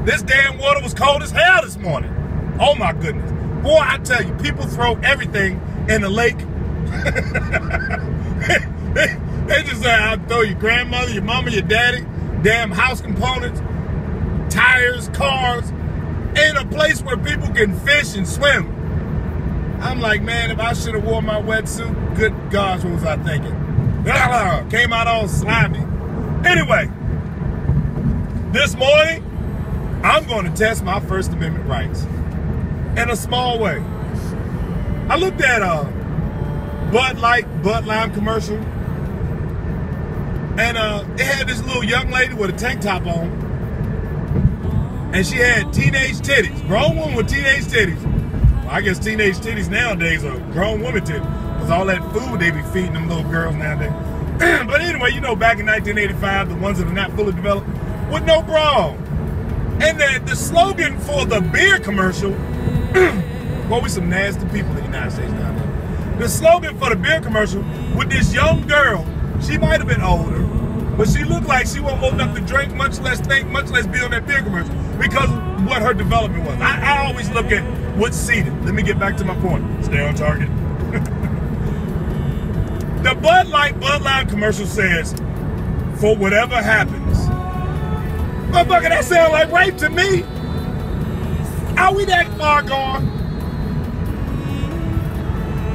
This damn water was cold as hell this morning. Oh my goodness. Boy, I tell you, people throw everything in the lake. They just say, I'll throw your grandmother, your mama, your daddy, damn house components, tires, cars, in a place where people can fish and swim. I'm like, man, if I should have worn my wetsuit, good gosh, what was I thinking? Came out all slimy. Anyway, this morning, I'm going to test my First Amendment rights in a small way. I looked at a Bud Lime commercial, and it had this little young lady with a tank top on, and she had teenage titties, grown woman with teenage titties. Well, I guess teenage titties nowadays are grown woman titties, because all that food they be feeding them little girls nowadays. But anyway, you know, back in 1985, the ones that are not fully developed, with no bra on. And the slogan for the beer commercial, boy, we some nasty people in the United States now. The slogan for the beer commercial with this young girl, she might have been older, but she looked like she wasn't old enough to drink, much less think, much less be on that beer commercial, because of what her development was. I always look at what's seated. Let me get back to my point. Stay on target. The Bud Lime commercial says, for whatever happens. Motherfucker, that sound like rape to me. Are we that far gone?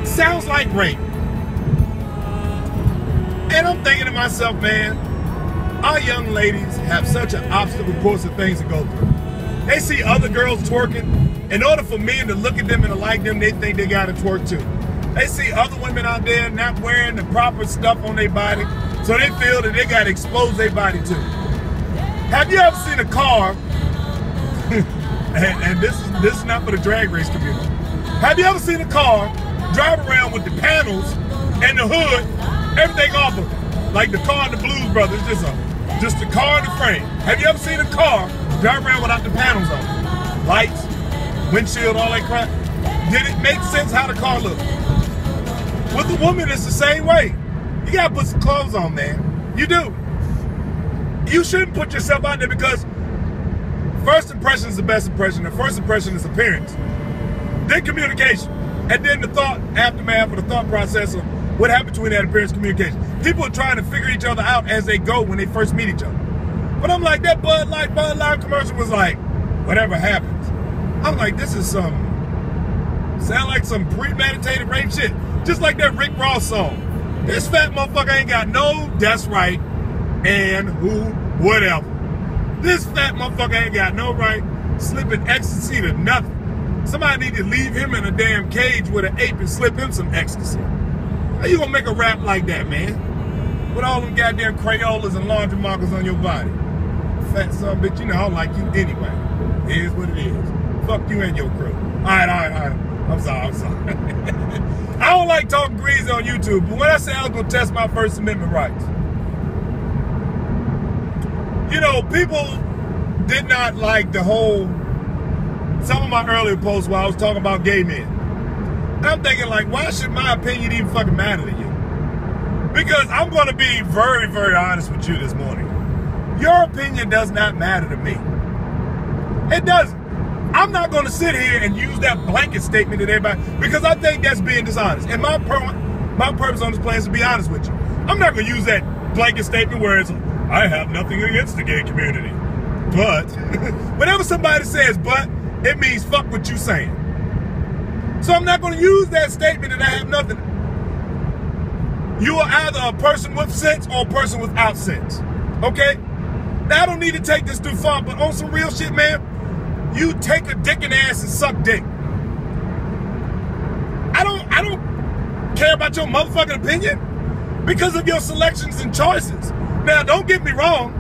Sounds like rape. And I'm thinking to myself, man, our young ladies have such an obstacle course of things to go through. They see other girls twerking. In order for men to look at them and to like them, they think they gotta twerk too. They see other women out there not wearing the proper stuff on their body, so they feel that they gotta expose their body too. Have you ever seen a car, and this is not for the drag race community, have you ever seen a car drive around with the panels and the hood, everything off of it? Like the car in the Blues Brothers, just a car in the frame. Have you ever seen a car drive around without the panels on it? Lights, windshield, all that crap? Did it make sense how the car looked? With a woman, it's the same way. You gotta put some clothes on, man. You do. You shouldn't put yourself out there, because first impression is the best impression. The first impression is appearance. Then communication. And then the thought, aftermath, or the thought process of what happened between that appearance and communication. People are trying to figure each other out as they go when they first meet each other. But I'm like, that Bud Lime commercial was like, whatever happens. I'm like, this is sound like some premeditated rape shit. Just like that Rick Ross song. This fat motherfucker ain't got no, that's right, and who, whatever. This fat motherfucker ain't got no right slipping ecstasy to nothing. Somebody need to leave him in a damn cage with an ape and slip him some ecstasy. How you gonna make a rap like that, man? With all them goddamn Crayolas and laundry markers on your body. Fat son bitch, you know I don't like you anyway. It is what it is. Fuck you and your crew. All right. I'm sorry. I don't like talking greasy on YouTube, but when I say I was gonna test my First Amendment rights, you know, people did not like some of my earlier posts where I was talking about gay men. I'm thinking, like, why should my opinion even fucking matter to you? Because I'm gonna be very, very honest with you this morning. Your opinion does not matter to me. It doesn't. I'm not going to sit here and use that blanket statement that everybody, because I think that's being dishonest. And my purpose on this plan is to be honest with you. I'm not going to use that blanket statement where it's, I have nothing against the gay community. But, whenever somebody says but, it means fuck what you saying. So I'm not going to use that statement that I have nothing. You are either a person with sense or a person without sense. Okay? Now, I don't need to take this too far, but on some real shit, man, you take a dick in the ass and suck dick. I don't care about your motherfucking opinion because of your selections and choices. Now, don't get me wrong.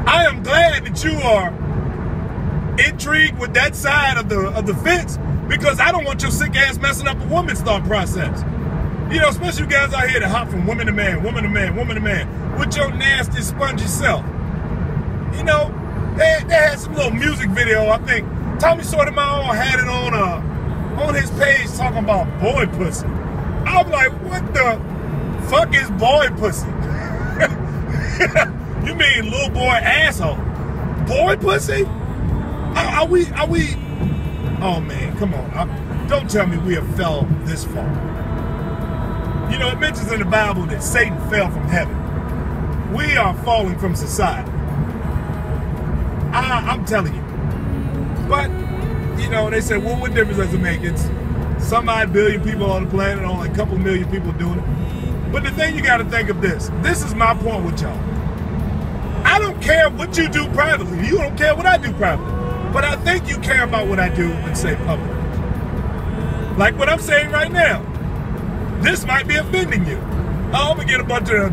I am glad that you are intrigued with that side of the fence, because I don't want your sick ass messing up a woman's thought process. You know, especially you guys out here that hop from woman to man, woman to man, woman to man, with your nasty, spongy self. You know, they had some little music video, I think. Tjsotomayor had it on his page talking about boy pussy. I was like, what the fuck is boy pussy? You mean little boy asshole? Boy pussy? Are we, oh man, come on. Don't tell me we have fell this far. You know, it mentions in the Bible that Satan fell from heaven. We are falling from society. I'm telling you. But, you know, they say, well, what difference does it make? It's some odd billion people on the planet, only a couple million people doing it. But the thing you got to think of this. This is my point with y'all. I don't care what you do privately. You don't care what I do privately. But I think you care about what I do and say publicly. Like what I'm saying right now. This might be offending you. Oh, I'm going to get a bunch of...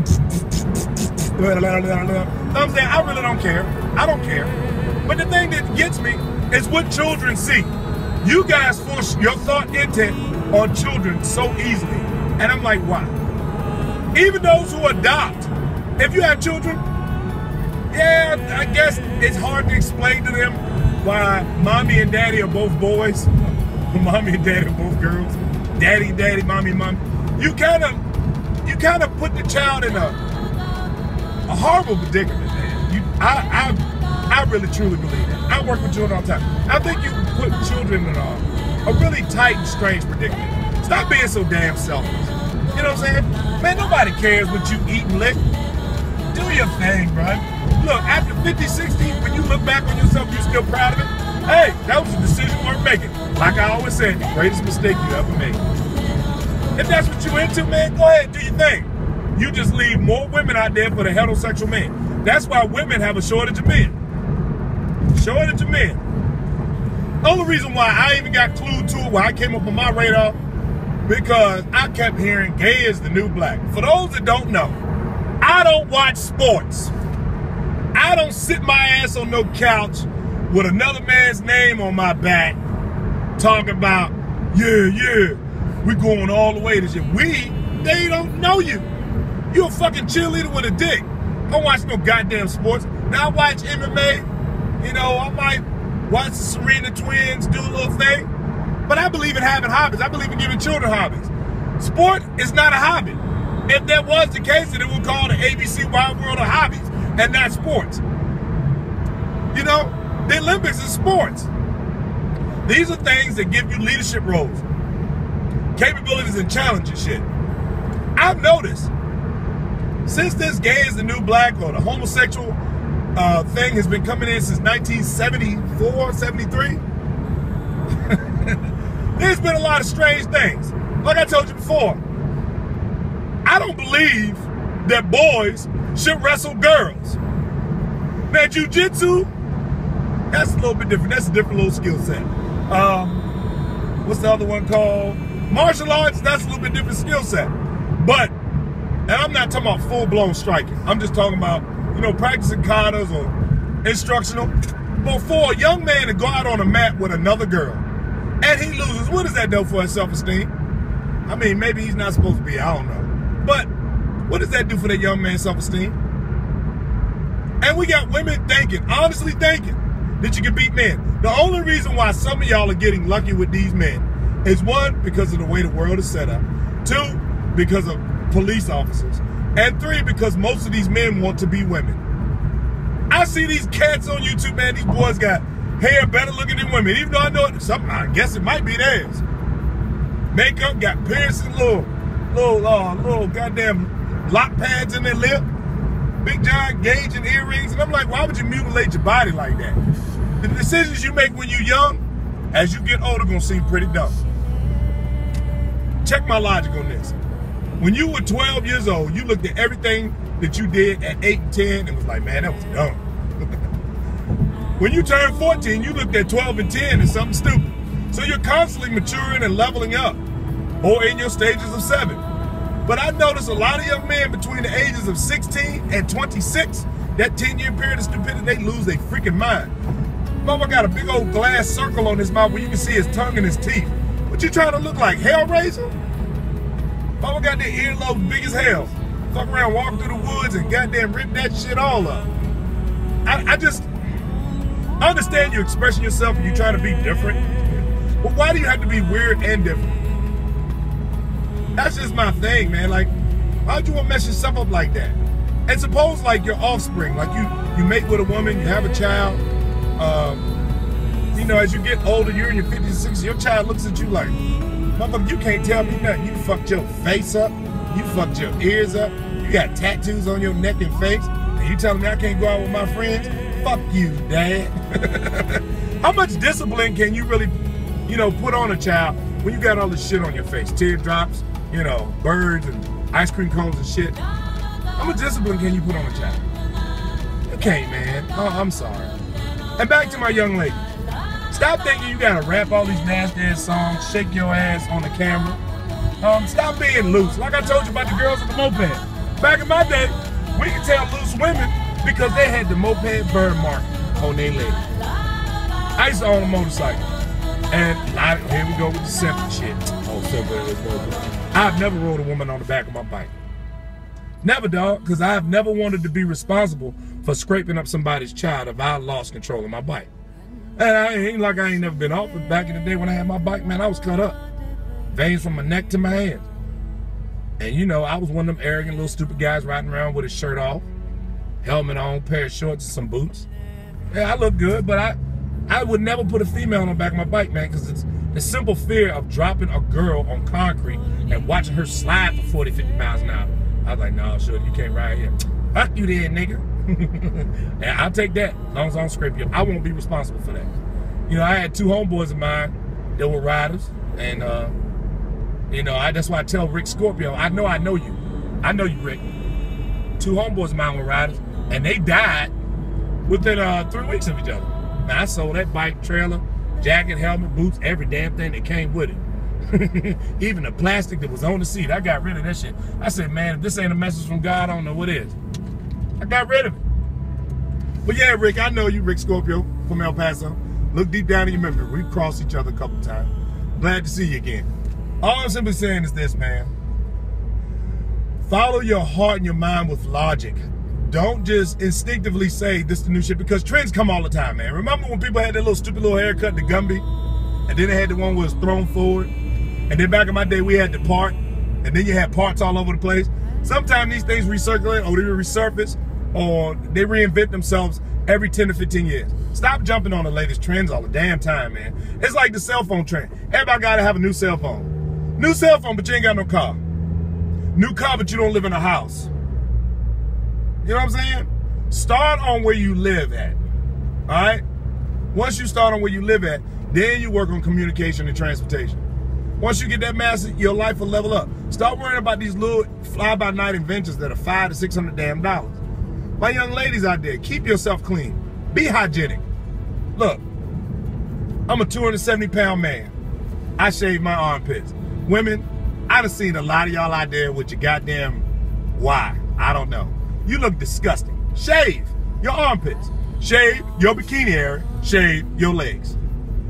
I'm saying, I really don't care. I don't care. But the thing that gets me is what children see. You guys force your thought intent on children so easily. And I'm like, why? Even those who adopt, if you have children, yeah, I guess it's hard to explain to them why mommy and daddy are both boys, mommy and daddy are both girls, daddy, mommy, mommy. You kind of put the child in a horrible predicament, man. I really truly believe that. I work with children all the time. I think you put children in a really tight and strange predicament. Stop being so damn selfish. You know what I'm saying? Man, nobody cares what you eat and lick. Do your thing, bro. Look, after 50, 60, when you look back on yourself, you're still proud of it. Hey, that was a decision worth making. Like I always said, the greatest mistake you ever made. If that's what you're into, man, go ahead, do your thing. You just leave more women out there for the heterosexual men. That's why women have a shortage of men. Shortage of men. Only reason why I even got clued to it, why I came up on my radar, because I kept hearing gay is the new black. For those that don't know, I don't watch sports. I don't sit my ass on no couch with another man's name on my back talking about, yeah, we going all the way to shit. They don't know you. You a fucking cheerleader with a dick. Don't watch no goddamn sports. Now I watch MMA. You know, I might watch the Serena twins do a little thing. But I believe in having hobbies. I believe in giving children hobbies. Sport is not a hobby. If that was the case, then it would call the ABC Wide World of Hobbies and not sports. You know, the Olympics is sports. These are things that give you leadership roles, capabilities, and challenges shit. I've noticed since this gay is the new black or the homosexual thing has been coming in since 1974, 73, there's been a lot of strange things. Like I told you before, I don't believe that boys should wrestle girls. Now, jiu-jitsu, that's a little bit different. That's a different little skill set. What's the other one called? Martial arts, that's a little bit different skill set. But, and I'm not talking about full-blown striking. I'm just talking about, you know, practicing katas or instructional. But for a young man to go out on a mat with another girl and he loses, what does that do for his self-esteem? I mean, maybe he's not supposed to be, I don't know. But what does that do for that young man's self-esteem? And we got women thinking, honestly thinking, that you can beat men. The only reason why some of y'all are getting lucky with these men is one, because of the way the world is set up. Two, because of police officers. And three, because most of these men want to be women. I see these cats on YouTube, man, these boys got hair better looking than women. Even though I know it, something, I guess it might be theirs. Makeup, got piercing, little goddamn lock pads in their lip. Big giant gauge and earrings. And I'm like, why would you mutilate your body like that? The decisions you make when you're young, as you get older, gonna seem pretty dumb. Check my logic on this. When you were 12 years old, you looked at everything that you did at 8 and 10 and was like, man, that was dumb. When you turned 14, you looked at 12 and 10 as something stupid. So you're constantly maturing and leveling up, or in your stages of 7. But I noticed a lot of young men between the ages of 16 and 26, that 10-year period of stupidity, they lose their freaking mind. Mama got a big old glass circle on his mouth where you can see his tongue and his teeth. What you trying to look like, Hellraiser? Mama got their earlobes big as hell. Fuck around, walk through the woods and goddamn rip that shit all up. I understand you expressing yourself and you trying to be different. But why do you have to be weird and different? That's just my thing, man. Like, why'd you want to mess yourself up like that? And suppose, like, your offspring, like you mate with a woman, you have a child, know, as you get older, you're in your 50s and 60s, your child looks at you like, motherfucker, you can't tell me nothing. You fucked your face up. You fucked your ears up. You got tattoos on your neck and face. And you telling me I can't go out with my friends? Fuck you, Dad. How much discipline can you really, you know, put on a child when you got all this shit on your face? Teardrops, you know, birds and ice cream cones and shit. How much discipline can you put on a child? You can't, man. Oh, I'm sorry. And back to my young lady. Stop thinking you gotta rap all these nasty ass songs, shake your ass on the camera. Stop being loose. Like I told you about the girls with the moped. Back in my day, we could tell loose women because they had the moped bird mark on their leg. I used to own a motorcycle. And here we go with the simple shit. Oh, simple. I've never rode a woman on the back of my bike. Never, dog, because I've never wanted to be responsible for scraping up somebody's child if I lost control of my bike. And I ain't like I ain't never been off, but back in the day when I had my bike, man, I was cut up. Veins from my neck to my hands. And you know, I was one of them arrogant little stupid guys riding around with his shirt off, helmet on, pair of shorts and some boots. Yeah, I look good, but I would never put a female on the back of my bike, man, because it's the simple fear of dropping a girl on concrete and watching her slide for 40, 50 miles an hour. I was like, no, sure, you can't ride here. Fuck you there, nigga. And I'll take that, as long as I don't scrape you. I won't be responsible for that. You know, I had two homeboys of mine that were riders, and you know, that's why I tell Rick Scorpio, I know you. I know you, Rick. Two homeboys of mine were riders, and they died within 3 weeks of each other. Now, I sold that bike, trailer, jacket, helmet, boots, every damn thing that came with it. Even the plastic that was on the seat, I got rid of that shit. I said, man, if this ain't a message from God, I don't know what is. I got rid of it. But yeah, Rick, I know you, Rick Scorpio from El Paso. Look deep down in your memory. We've crossed each other a couple times. Glad to see you again. All I'm simply saying is this, man. Follow your heart and your mind with logic. Don't just instinctively say this is the new shit, because trends come all the time, man. Remember when people had that little stupid little haircut, the Gumby? And then they had the one where it was thrown forward? And then back in my day, we had the part. And then you had parts all over the place. Sometimes these things recirculate, or they resurface, or they reinvent themselves every 10 to 15 years. Stop jumping on the latest trends all the damn time, man. It's like the cell phone trend. Everybody gotta have a new cell phone. New cell phone, but you ain't got no car. New car, but you don't live in a house. You know what I'm saying? Start on where you live at, all right? Once you start on where you live at, then you work on communication and transportation. Once you get that master, your life will level up. Stop worrying about these little fly-by-night inventions that are $500 to $600 damn dollars. My young ladies out there, keep yourself clean. Be hygienic. Look, I'm a 270-pound man. I shave my armpits. Women, I done seen a lot of y'all out there with your goddamn why. I don't know. You look disgusting. Shave your armpits. Shave your bikini area. Shave your legs.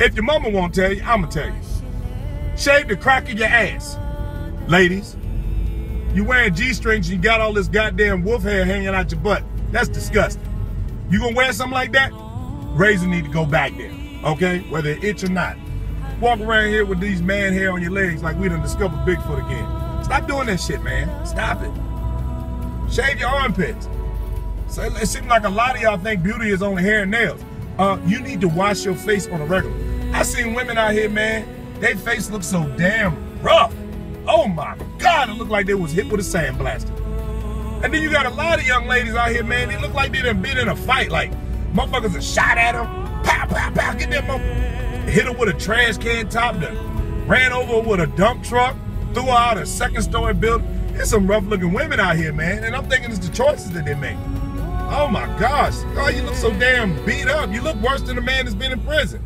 If your mama won't tell you, I'm gonna tell you. Shave the crack of your ass. Ladies, you wearing G-strings and you got all this goddamn wolf hair hanging out your butt. That's disgusting. You gonna wear something like that? Razor need to go back there, okay? Whether it itch or not. Walk around here with these man hair on your legs like we done discovered Bigfoot again. Stop doing that shit, man. Stop it. Shave your armpits. So it seems like a lot of y'all think beauty is only hair and nails. You need to wash your face on a regular. I seen women out here, man, their face looks so damn rough. Oh my God, it looked like they was hit with a sandblaster. And then you got a lot of young ladies out here, man, they look like they done been in a fight. Like, motherfuckers have shot at them. Pow, pow, pow, get that motherfucker. Hit her with a trash can top, ran over with a dump truck, threw her out a second-story building. There's some rough-looking women out here, man, and I'm thinking it's the choices that they make. Oh my gosh, oh, you look so damn beat up. You look worse than a man that's been in prison.